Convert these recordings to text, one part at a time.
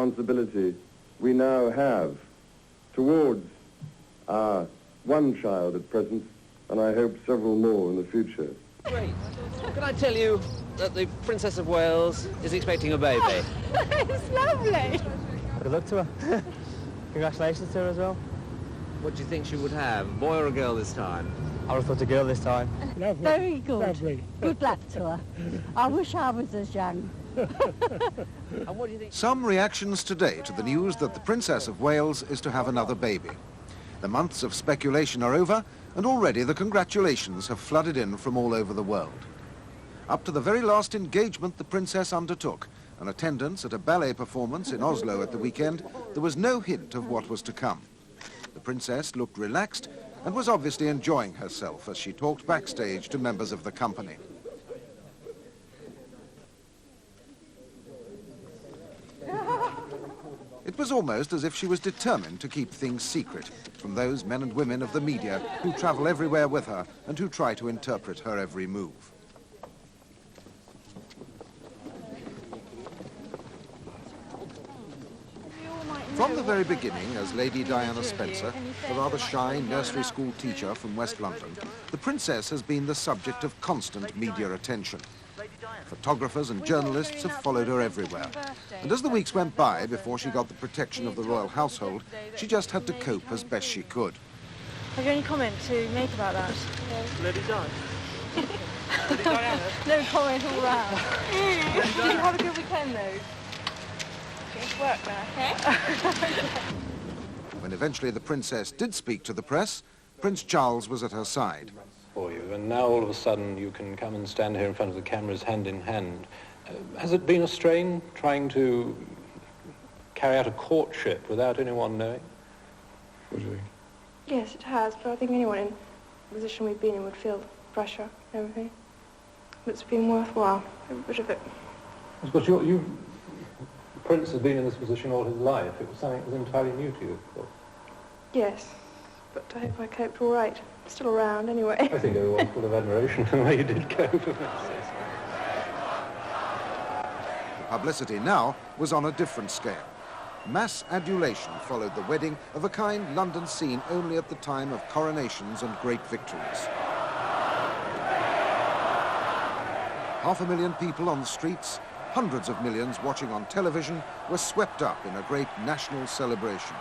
responsibility we now have towards our one child at present, and I hope several more in the future. Great. Can I tell you that the Princess of Wales is expecting a baby? It's lovely. Good luck to her. Congratulations to her as well. What do you think she would have, a boy or a girl this time? I would have thought a girl this time. Lovely. Very good. Lovely. Good luck to her. I wish I was as young. And what do you think? Some reactions today to the news that the Princess of Wales is to have another baby. The months of speculation are over, and already the congratulations have flooded in from all over the world. Up to the very last engagement the Princess undertook, an attendance at a ballet performance in Oslo at the weekend, there was no hint of what was to come. The Princess looked relaxed and was obviously enjoying herself as she talked backstage to members of the company. It was almost as if she was determined to keep things secret from those men and women of the media who travel everywhere with her and who try to interpret her every move. From the very beginning, as Lady Diana Spencer, a rather shy nursery school teacher from West London, the Princess has been the subject of constant media attention. Photographers and journalists have followed her everywhere. And as the weeks went by before she got the protection of the royal household, she just had to cope as best she could. Have you any comment to make about that? Lady Di. Lady Diana? No comment all round. Did you have a good weekend though? It's work now. Okay. When eventually the Princess did speak to the press, Prince Charles was at her side. For you, and now all of a sudden you can come and stand here in front of the cameras hand in hand. Has it been a strain trying to carry out a courtship without anyone knowing? What do you think? Yes, it has, but I think anyone in the position we've been in would feel pressure and everything. But it's been worthwhile, every bit of it. Because the Prince has been in this position all his life. It was something that was entirely new to you, of course. Yes, but I hope I coped all right. Still around, anyway. I think everyone's full of admiration for the way you did cope. The publicity now was on a different scale. Mass adulation followed the wedding of a kind London seen only at the time of coronations and great victories. 500,000 people on the streets, hundreds of millions watching on television, were swept up in a great national celebration.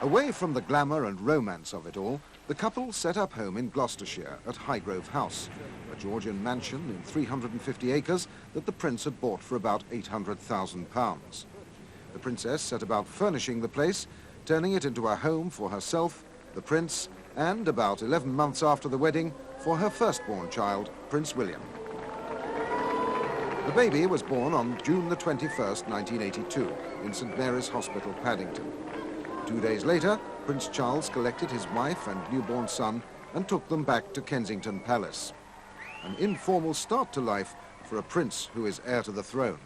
Away from the glamour and romance of it all, the couple set up home in Gloucestershire at Highgrove House, a Georgian mansion in 350 acres that the Prince had bought for about £800,000. The Princess set about furnishing the place, turning it into a home for herself, the Prince, and about 11 months after the wedding, for her firstborn child, Prince William. The baby was born on June the 21st, 1982, in St Mary's Hospital, Paddington. 2 days later, Prince Charles collected his wife and newborn son and took them back to Kensington Palace. An informal start to life for a prince who is heir to the throne.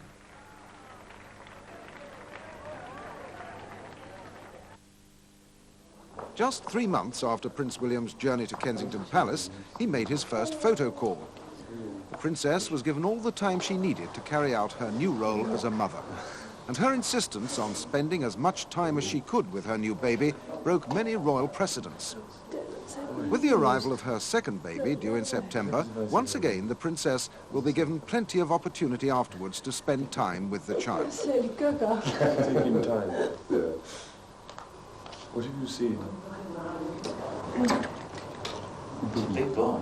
Just 3 months after Prince William's journey to Kensington Palace, he made his first photo call. The Princess was given all the time she needed to carry out her new role as a mother. And her insistence on spending as much time as she could with her new baby broke many royal precedents. With the arrival of her second baby, due in September, once again the Princess will be given plenty of opportunity afterwards to spend time with the child. Taking time. Yeah. What have you seen? Big boy.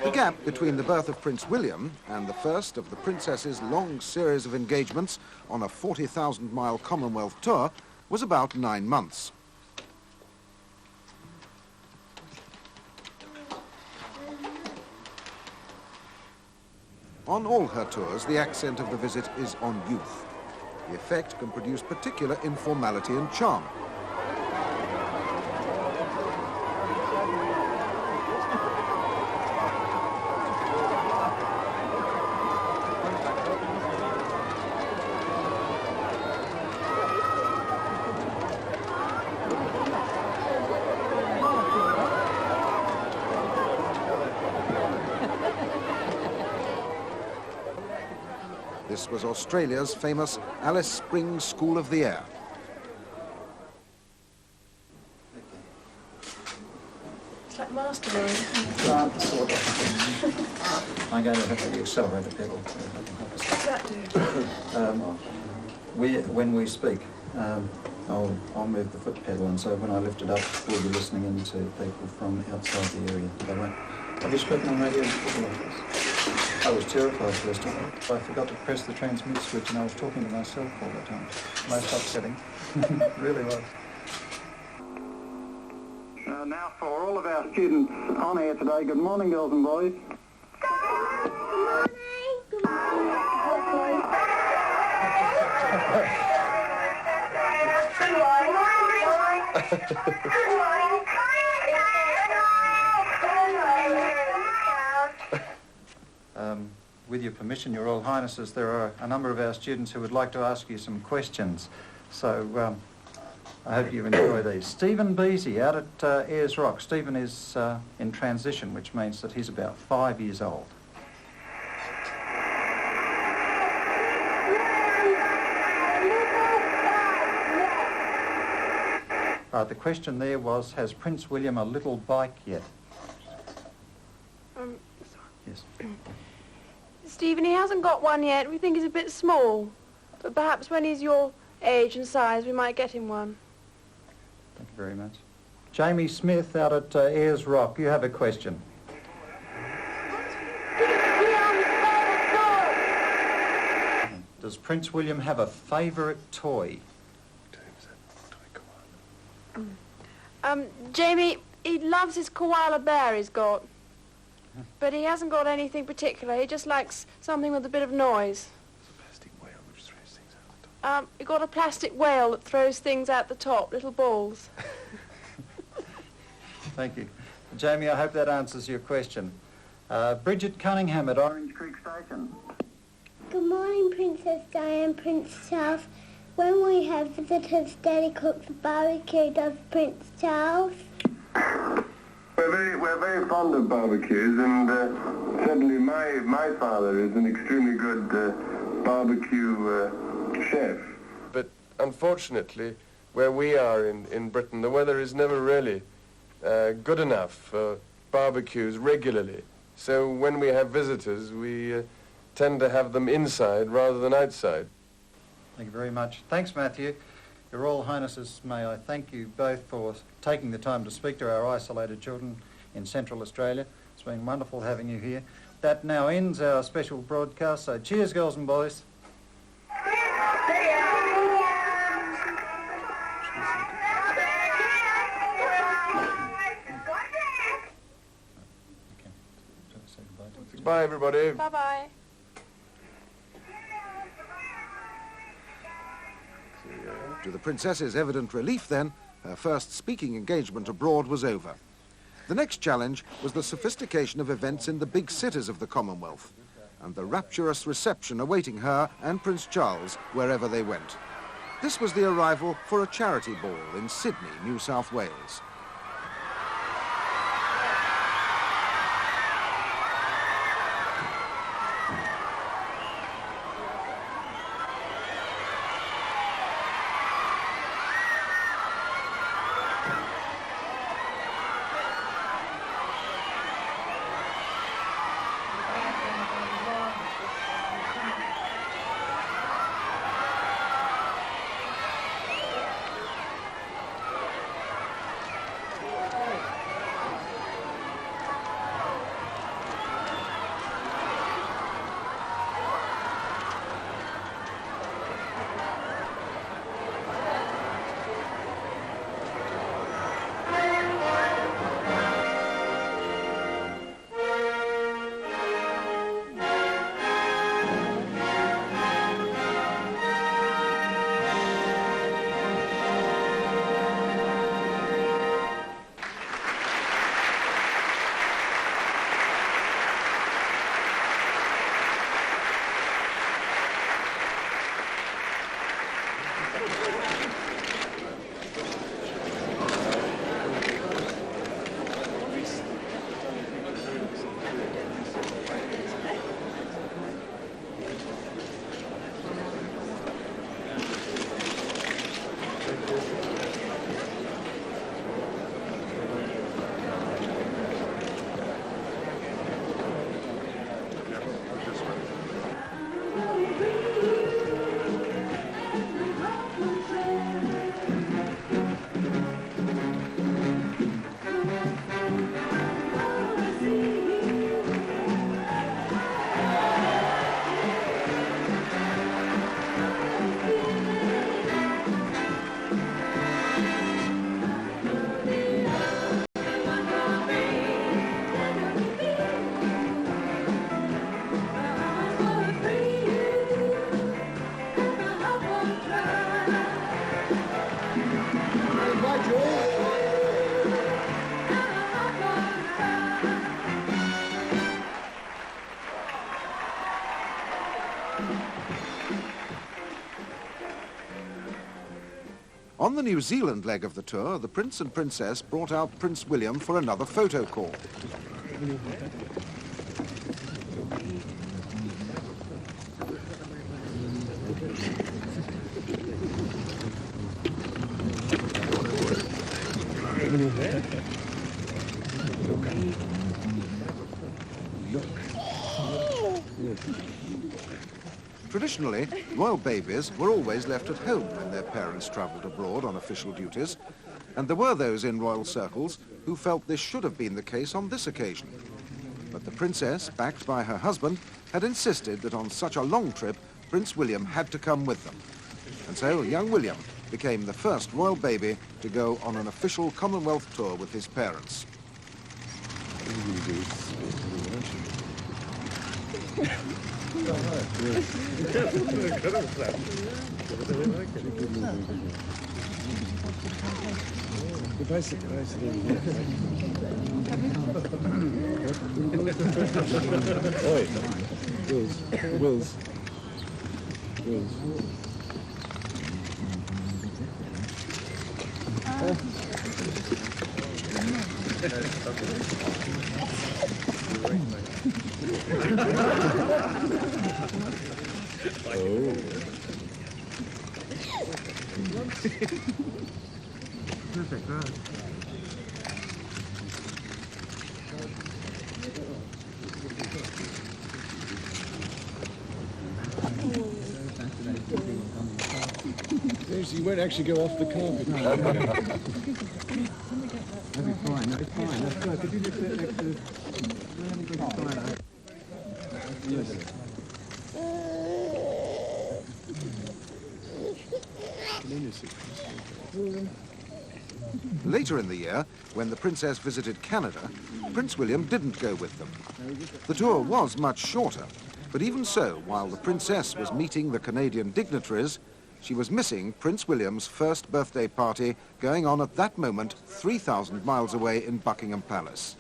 The gap between the birth of Prince William and the first of the Princess's long series of engagements on a 40,000-mile Commonwealth tour was about 9 months. On all her tours, the accent of the visit is on youth. The effect can produce particular informality and charm. This was Australia's famous Alice Springs School of the Air. It's like mastermind. Sort of. I'm going to hit the accelerator pedal. What does that do? When we speak, I'll move the foot pedal, and so when I lift it up, we'll be listening in to people from outside the area. They won't. Have you spoken on radio before like this? I was terrified first time. I forgot to press the transmit switch and I was talking to myself all the time. Most upsetting. Really was. Now for all of our students on air today, good morning, girls and boys. Good morning. Good morning. With your permission, Your Royal Highnesses, there are a number of our students who would like to ask you some questions. So I hope you enjoy these. Stephen Beasy out at Ayers Rock. Stephen is in transition, which means that he's about 5 years old. The question there was, has Prince William a little bike yet? Yes. Stephen, he hasn't got one yet. We think he's a bit small. But perhaps when he's your age and size, we might get him one. Thank you very much. Jamie Smith out at Ayers Rock, you have a question. Does Prince William have a favourite toy? Jamie, he loves his koala bear he's got. But he hasn't got anything particular. He just likes something with a bit of noise. It's a plastic whale which throws things out the top. He got a plastic whale that throws things out the top, little balls. Thank you. Jamie, I hope that answers your question. Bridget Cunningham at Orange Creek Station. Good morning, Princess Diane, Prince Charles. When we have visitors, Daddy cooks a barbecue, does Prince Charles? We're very fond of barbecues, and certainly my father is an extremely good barbecue chef. But unfortunately, where we are in Britain, the weather is never really good enough for barbecues regularly. So when we have visitors, we tend to have them inside rather than outside. Thank you very much. Thanks, Matthew. Your Royal Highnesses, may I thank you both for taking the time to speak to our isolated children in Central Australia. It's been wonderful having you here. That now ends our special broadcast, so cheers, girls and boys. Bye, everybody. Bye-bye. To the Princess's evident relief, then, her first speaking engagement abroad was over. The next challenge was the sophistication of events in the big cities of the Commonwealth and the rapturous reception awaiting her and Prince Charles wherever they went. This was the arrival for a charity ball in Sydney, New South Wales. the New Zealand leg of the tour, the Prince and Princess brought out Prince William for another photo call. Traditionally, royal babies were always left at home when their parents travelled abroad on official duties, and there were those in royal circles who felt this should have been the case on this occasion. But the princess, backed by her husband, had insisted that on such a long trip, Prince William had to come with them. And so young William became the first royal baby to go on an official Commonwealth tour with his parents. Wills. Perfect, right. You won't actually go off the carpet. That'll be fine, that'll be fine. That's good. Could you just sit next to... Later in the year, when the princess visited Canada, Prince William didn't go with them. The tour was much shorter, but even so, while the princess was meeting the Canadian dignitaries, she was missing Prince William's first birthday party going on at that moment 3,000 miles away in Buckingham Palace.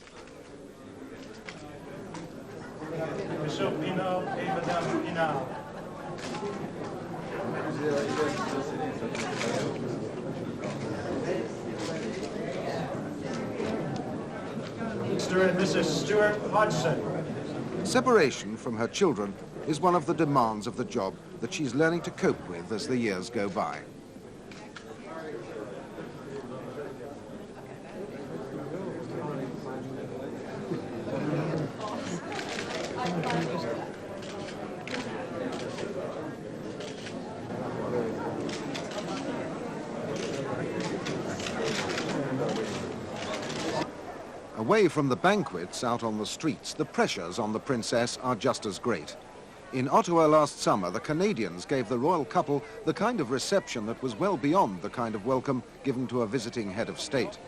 Mr. and Mrs. Stuart Hodgson. Separation from her children is one of the demands of the job that she's learning to cope with as the years go by. Away from the banquets out on the streets, the pressures on the princess are just as great. In Ottawa last summer, the Canadians gave the royal couple the kind of reception that was well beyond the kind of welcome given to a visiting head of state.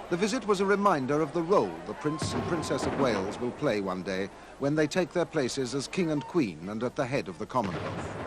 The visit was a reminder of the role the Prince and Princess of Wales will play one day when they take their places as King and Queen and at the head of the Commonwealth.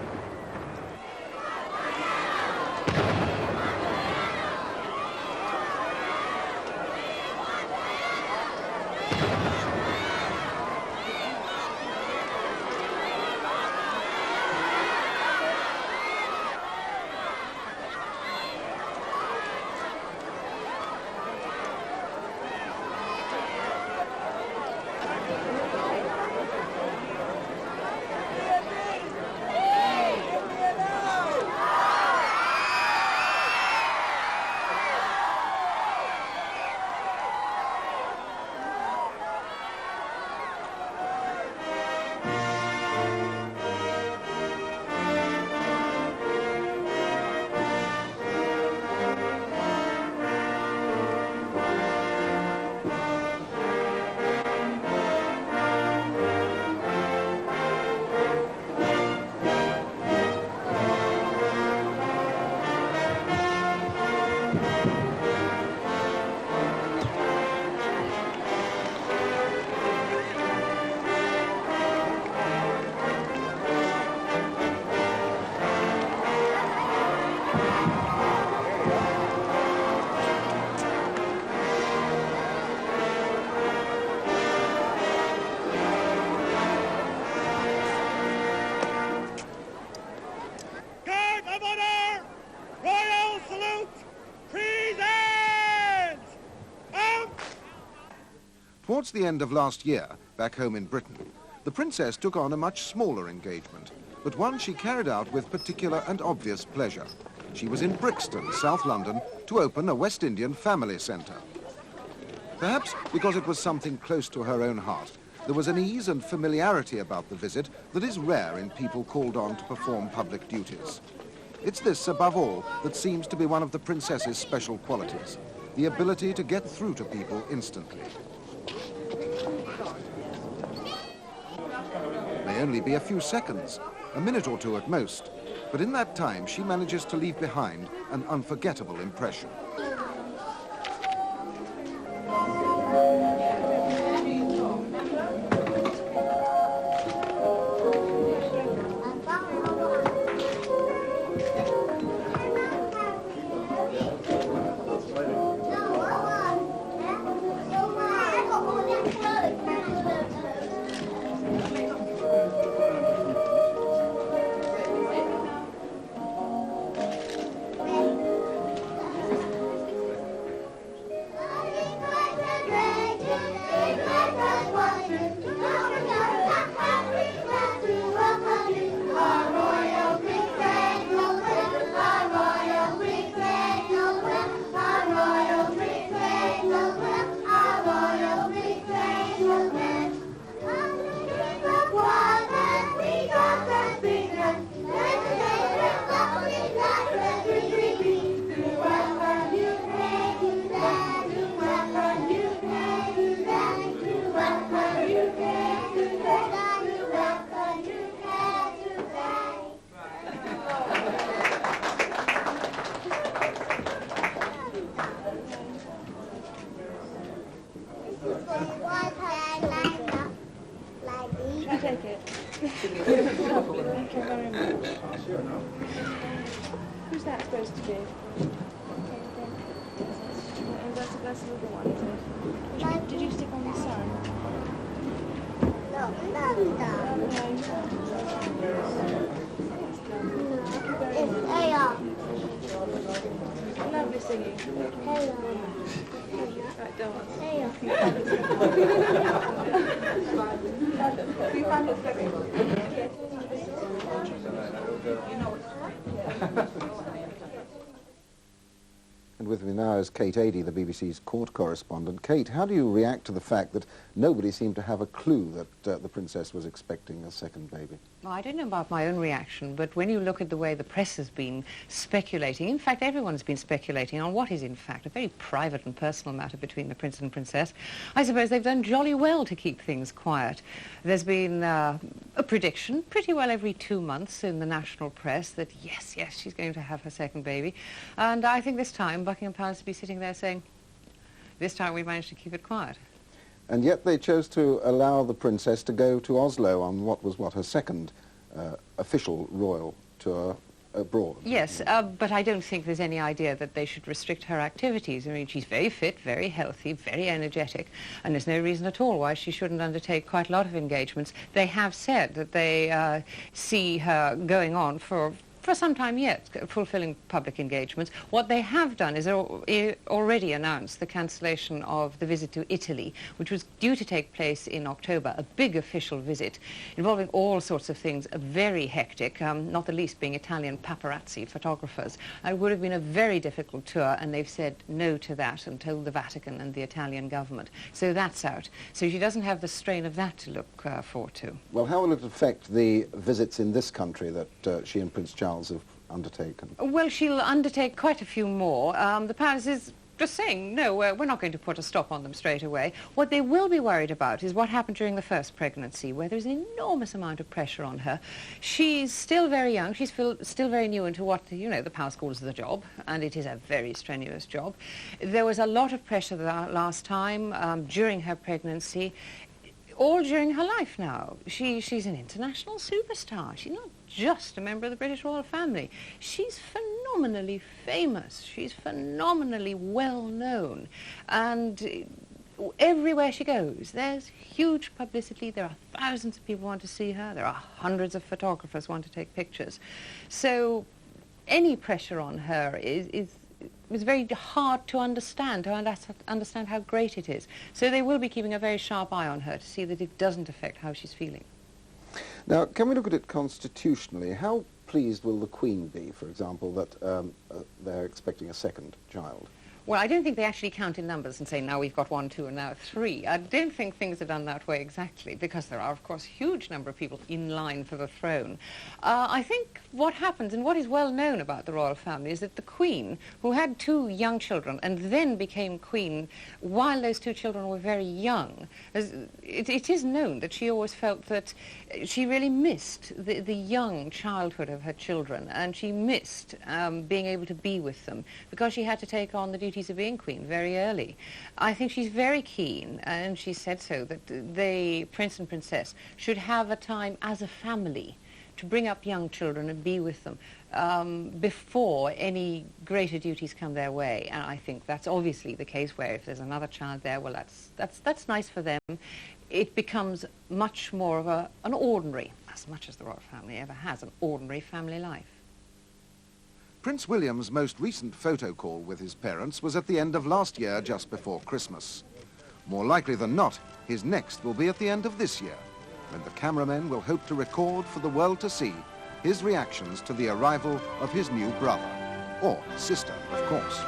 Towards the end of last year, back home in Britain, the Princess took on a much smaller engagement, but one she carried out with particular and obvious pleasure. She was in Brixton, South London, to open a West Indian family centre. Perhaps because it was something close to her own heart, there was an ease and familiarity about the visit that is rare in people called on to perform public duties. It's this, above all, that seems to be one of the Princess's special qualities, the ability to get through to people instantly. It may only be a few seconds, a minute or two at most, but in that time she manages to leave behind an unforgettable impression. Who's that supposed to be? And that's the little one, isn't it? Did you stick on the sun? It's Aya. Lovely singing. Aya. Right, dance. Aya. We find it very And with me now is Kate Adie, the BBC's court correspondent. Kate, how do you react to the fact that nobody seemed to have a clue that the Princess was expecting a second baby? Well, I don't know about my own reaction, but when you look at the way the press has been speculating, in fact, everyone's been speculating on what is, in fact, a very private and personal matter between the Prince and Princess, I suppose they've done jolly well to keep things quiet. There's been a prediction pretty well every 2 months in the national press that, yes, she's going to have her second baby. And I think this time Buckingham Palace will be sitting there saying, this time we managed to keep it quiet. And yet they chose to allow the Princess to go to Oslo on what was, her second official royal tour abroad. Yes, but I don't think there's any idea that they should restrict her activities. I mean, she's very fit, very healthy, very energetic, and there's no reason at all why she shouldn't undertake quite a lot of engagements. They have said that they see her going on for some time yet, fulfilling public engagements. What they have done is already announced the cancellation of the visit to Italy, which was due to take place in October, a big official visit involving all sorts of things, very hectic, not the least being Italian paparazzi photographers. It would have been a very difficult tour, and they've said no to that and told the Vatican and the Italian government. So that's out. So she doesn't have the strain of that to look forward to. Well, how will it affect the visits in this country that she and Prince Charles have undertaken? Well, she'll undertake quite a few more. The palace is just saying, no, we're not going to put a stop on them straight away. What they will be worried about is what happened during the first pregnancy, where there's an enormous amount of pressure on her. She's still very young. She's still very new into what, the palace calls the job, and it is a very strenuous job. There was a lot of pressure last time during her pregnancy, all during her life now. She's an international superstar. She's not just a member of the British royal family. She's phenomenally famous. She's phenomenally well known. And everywhere she goes, there's huge publicity. There are thousands of people who want to see her. There are hundreds of photographers who want to take pictures. So any pressure on her it's very hard to understand how great it is. So they will be keeping a very sharp eye on her to see that it doesn't affect how she's feeling. Now, can we look at it constitutionally? How pleased will the Queen be, for example, that they're expecting a second child? Well, I don't think they actually count in numbers and say, now we've got 1, 2, and now 3. I don't think things are done that way exactly, because there are, of course, a huge number of people in line for the throne. I think what happens, and what is well known about the royal family, is that the Queen, who had 2 young children and then became Queen while those 2 children were very young, it is known that she always felt that she really missed the young childhood of her children, and she missed being able to be with them, because she had to take on the duties of being Queen very early. I think she's very keen, and she said so, that the Prince and Princess should have a time as a family to bring up young children and be with them before any greater duties come their way. And I think that's obviously the case, where if there's another child there, well, that's nice for them. It becomes much more of an ordinary, as much as the royal family ever has, an ordinary family life. Prince William's most recent photo call with his parents was at the end of last year, just before Christmas. More likely than not, his next will be at the end of this year, when the cameramen will hope to record for the world to see his reactions to the arrival of his new brother, or sister, of course.